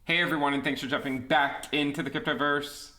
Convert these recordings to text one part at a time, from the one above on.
Hey everyone, and thanks for jumping back into the cryptoverse.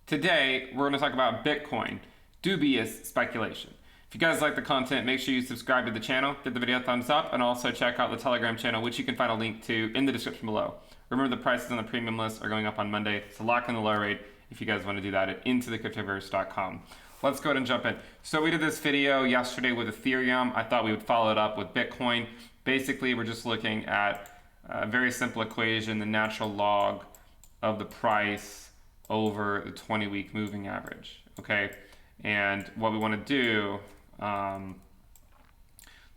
Today, we're going to talk about Bitcoin, dubious speculation. If you guys like the content, make sure you subscribe to the channel, give the video a thumbs up, and also check out the Telegram channel, which you can find a link to in the description below. Remember, the prices on the premium list are going up on Monday, so lock in the low rate if you guys want to do that at intothecryptoverse.com. Let's go ahead and jump in. So we did this video yesterday with Ethereum. I thought we would follow it up with Bitcoin. Basically, we're just looking at a very simple equation, the natural log of the price over the 20-week moving average, okay? And what we want to do, the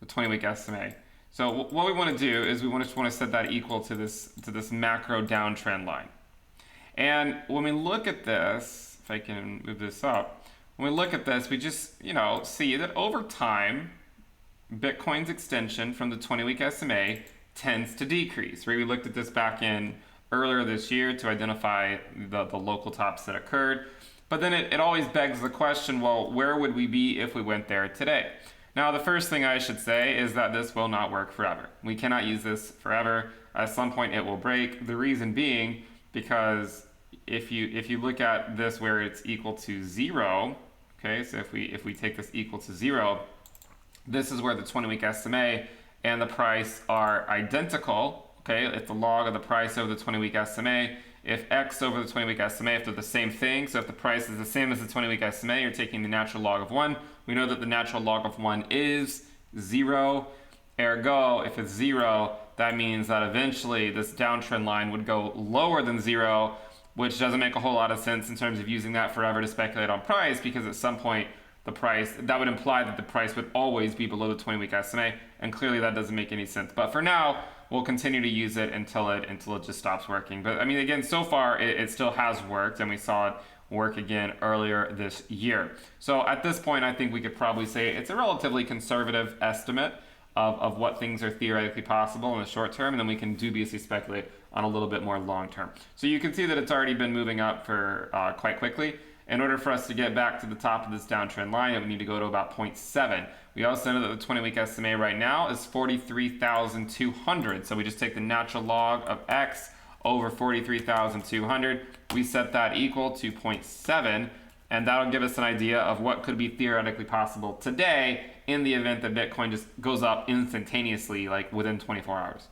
20-week SMA. So what we want to do is we just want to set that equal to this macro downtrend line. And when we look at this, if I can move this up, when we look at this, we just, see that over time, Bitcoin's extension from the 20-week SMA tends to decrease. Right? We looked at this back in earlier this year to identify the local tops that occurred. But then it always begs the question, well, where would we be if we went there today? Now, the first thing I should say is that this will not work forever. We cannot use this forever. At some point it will break. The reason being because if you look at this where it's equal to 0, okay, so if we take this equal to 0, this is where the 20-week SMA and the price are identical, okay? If the log of the price over the 20-week SMA, if X over the 20-week SMA, if they're the same thing, so if the price is the same as the 20-week SMA, you're taking the natural log of 1. We know that the natural log of 1 is 0. Ergo, if it's 0, that means that eventually this downtrend line would go lower than 0, which doesn't make a whole lot of sense in terms of using that forever to speculate on price, because at some point, the price, that would imply that the price would always be below the 20-week SMA, and clearly that doesn't make any sense. But for now, we'll continue to use it until it just stops working. But I mean, again, so far it still has worked, and we saw it work again earlier this year. So at this point, I think we could probably say it's a relatively conservative estimate of what things are theoretically possible in the short term, and then we can dubiously speculate on a little bit more long term. So you can see that it's already been moving up for quite quickly. In order for us to get back to the top of this downtrend line, we need to go to about 0.7. We also know that the 20-week SMA right now is 43,200. So we just take the natural log of X over 43,200. We set that equal to 0.7, and that'll give us an idea of what could be theoretically possible today in the event that Bitcoin just goes up instantaneously, like within 24 hours.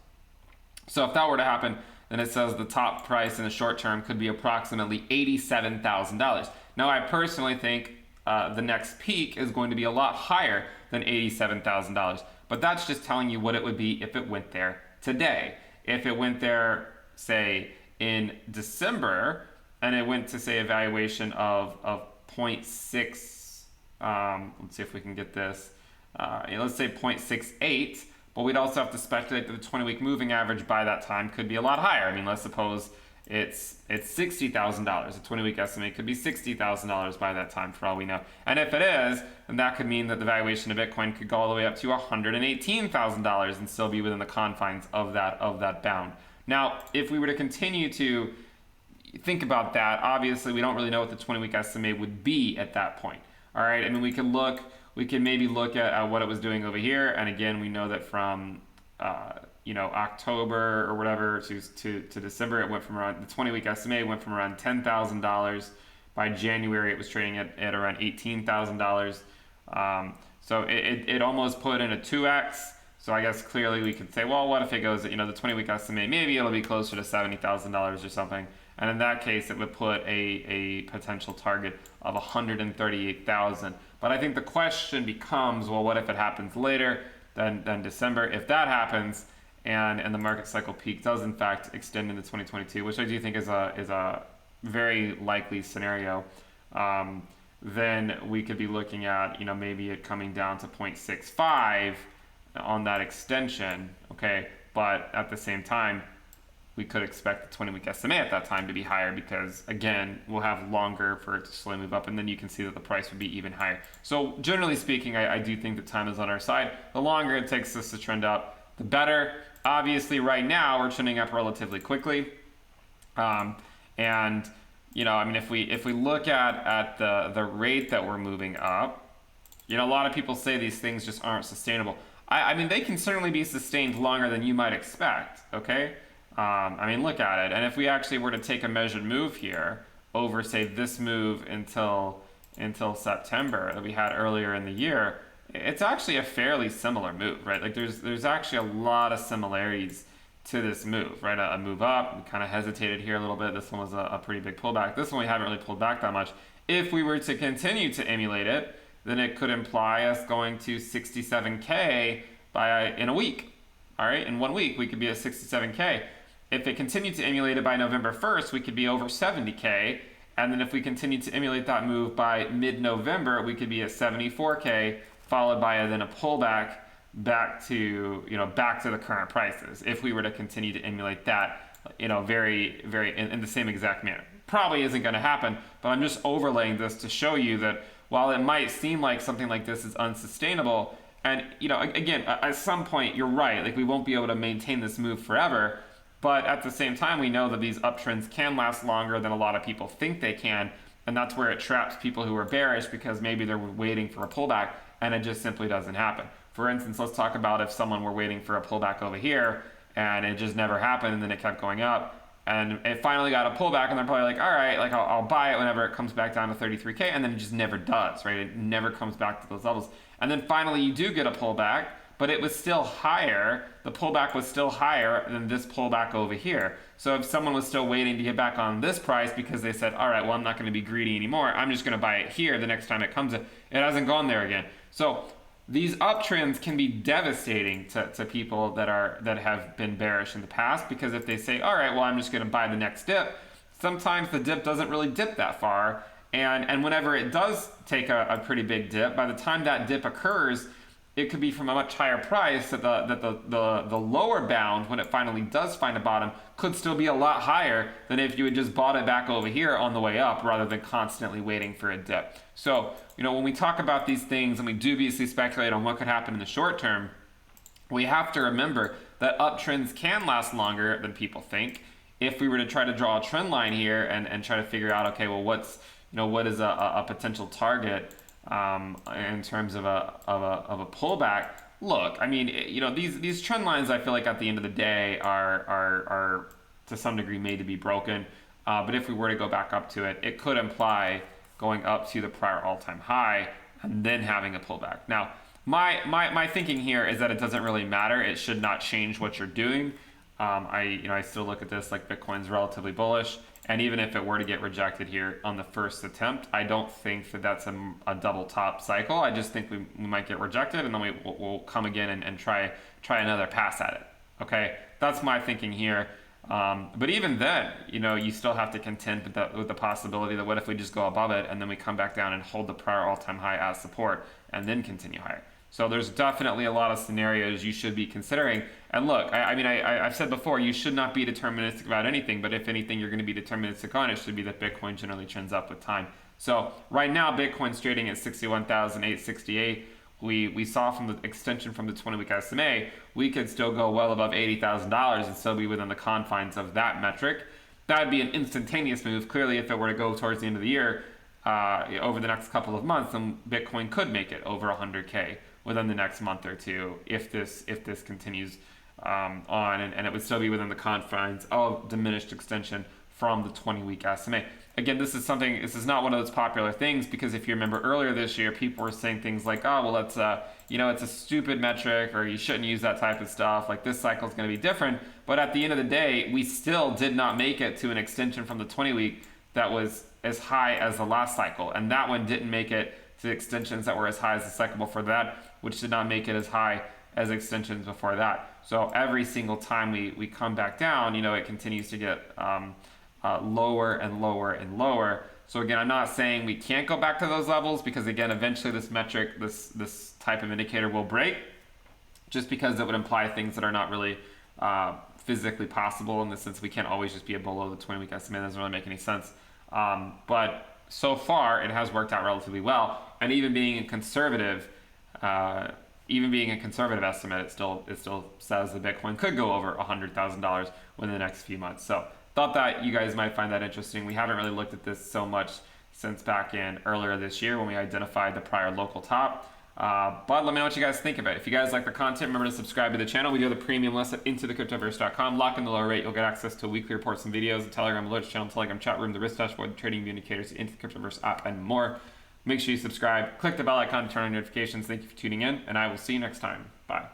So if that were to happen, then it says the top price in the short term could be approximately $87,000. Now, I personally think the next peak is going to be a lot higher than $87,000, but that's just telling you what it would be if it went there today. If it went there, say, in December, and it went to, say, a valuation of 0.6, let's see if we can get this, let's say 0.68, but we'd also have to speculate that the 20-week moving average by that time could be a lot higher. I mean, let's suppose it's $60,000. The 20-week estimate could be $60,000 by that time, for all we know. And if it is, then that could mean that the valuation of Bitcoin could go all the way up to $118,000 and still be within the confines of that bound. Now, if we were to continue to think about that, obviously we don't really know what the 20-week estimate would be at that point. All right, I mean, we can maybe look at what it was doing over here, and again, we know that from October or whatever to December, it went from around, the 20-week estimate went from around $10,000. By January, it was trading at around $18,000. So it almost put in a 2x. So I guess clearly we could say, well, what if it goes, the 20-week estimate, maybe it'll be closer to $70,000 or something. And in that case, it would put a potential target of $138,000. But I think the question becomes, well, what if it happens later than December? If that happens, and the market cycle peak does in fact extend into 2022, which I do think is a very likely scenario, then we could be looking at maybe it coming down to 0.65 on that extension, okay? But at the same time, we could expect the 20-week SMA at that time to be higher because, again, we'll have longer for it to slowly move up, and then you can see that the price would be even higher. So generally speaking, I do think that time is on our side. The longer it takes us to trend up, the better. Obviously, right now, we're trending up relatively quickly. And, I mean, if we look at the rate that we're moving up, a lot of people say these things just aren't sustainable. I mean, they can certainly be sustained longer than you might expect, okay? I mean, look at it. And if we actually were to take a measured move here over, say, this move until September that we had earlier in the year, it's actually a fairly similar move, right? Like there's actually a lot of similarities to this move, right? A move up, we kind of hesitated here a little bit. This one was a pretty big pullback. This one we haven't really pulled back that much. If we were to continue to emulate it, then it could imply us going to 67K in a week. All right, in 1 week we could be at 67K. If it continued to emulate it by November 1st, we could be over 70K. And then if we continue to emulate that move by mid-November, we could be at 74K, followed by then a pullback back to the current prices. If we were to continue to emulate that, very in the same exact manner, probably isn't going to happen. But I'm just overlaying this to show you that while it might seem like something like this is unsustainable, and again, at some point you're right, like we won't be able to maintain this move forever. But at the same time, we know that these uptrends can last longer than a lot of people think they can. And that's where it traps people who are bearish because maybe they're waiting for a pullback and it just simply doesn't happen. For instance, let's talk about if someone were waiting for a pullback over here and it just never happened and then it kept going up and it finally got a pullback and they're probably like, all right, like I'll buy it whenever it comes back down to 33K, and then it just never does, right? It never comes back to those levels. And then finally you do get a pullback, but it was still higher. The pullback was still higher than this pullback over here. So if someone was still waiting to get back on this price because they said, all right, well, I'm not going to be greedy anymore, I'm just going to buy it here the next time it comes in, it hasn't gone there again. So these uptrends can be devastating to people that have been bearish in the past, because if they say, all right, well, I'm just going to buy the next dip, sometimes the dip doesn't really dip that far. And whenever it does take a pretty big dip, by the time that dip occurs, it could be from a much higher price that the lower bound, when it finally does find a bottom, could still be a lot higher than if you had just bought it back over here on the way up rather than constantly waiting for a dip. So, when we talk about these things and we dubiously speculate on what could happen in the short term, we have to remember that uptrends can last longer than people think. If we were to try to draw a trend line here and try to figure out, okay, well, what is a potential target in terms of a pullback. Look, I mean, these trend lines, I feel like at the end of the day are to some degree made to be broken. But if we were to go back up to it, it could imply going up to the prior all-time high and then having a pullback. Now, my thinking here is that it doesn't really matter. It should not change what you're doing. I still look at this like Bitcoin's relatively bullish. And even if it were to get rejected here on the first attempt, I don't think that that's a double top cycle. I just think we might get rejected, and then we'll come again and try another pass at it. Okay, that's my thinking here. But even then, you still have to contend with the possibility that what if we just go above it and then we come back down and hold the prior all-time high as support and then continue higher. So there's definitely a lot of scenarios you should be considering. And look, I've said before, you should not be deterministic about anything, but if anything you're going to be deterministic on, it should be that Bitcoin generally trends up with time. So right now, Bitcoin's trading at 61,868. We saw from the extension from the 20-week SMA, we could still go well above $80,000 and still be within the confines of that metric. That would be an instantaneous move. Clearly, if it were to go towards the end of the year, over the next couple of months, then Bitcoin could make it over 100K within the next month or two if this continues on, and it would still be within the confines of diminished extension from the 20-week SMA. Again, this is not one of those popular things, because if you remember earlier this year, people were saying things like, oh, well, it's a stupid metric, or you shouldn't use that type of stuff, like this cycle is going to be different. But at the end of the day, we still did not make it to an extension from the 20-week that was as high as the last cycle, and that one didn't make it to extensions that were as high as the cycle before that, which did not make it as high as extensions before that. So every single time we come back down, it continues to get lower and lower and lower. So again, I'm not saying we can't go back to those levels, because again, eventually this metric, this type of indicator will break, just because it would imply things that are not really physically possible, in the sense we can't always just be below the 20-week estimate. It doesn't really make any sense. But so far, it has worked out relatively well, and even being a conservative estimate, it still says that Bitcoin could go over $100,000 within the next few months. So thought that you guys might find that interesting. We haven't really looked at this so much since back in earlier this year when we identified the prior local top. But let me know what you guys think of it. If you guys like the content, remember to subscribe to the channel. We do the premium list at intothecryptoverse.com. Lock in the low rate. You'll get access to weekly reports and videos, the Telegram alerts channel, Telegram chat room, the risk dashboard, the trading indicators, the Into the Cryptoverse app, and more. Make sure you subscribe. Click the bell icon to turn on notifications. Thank you for tuning in, and I will see you next time. Bye.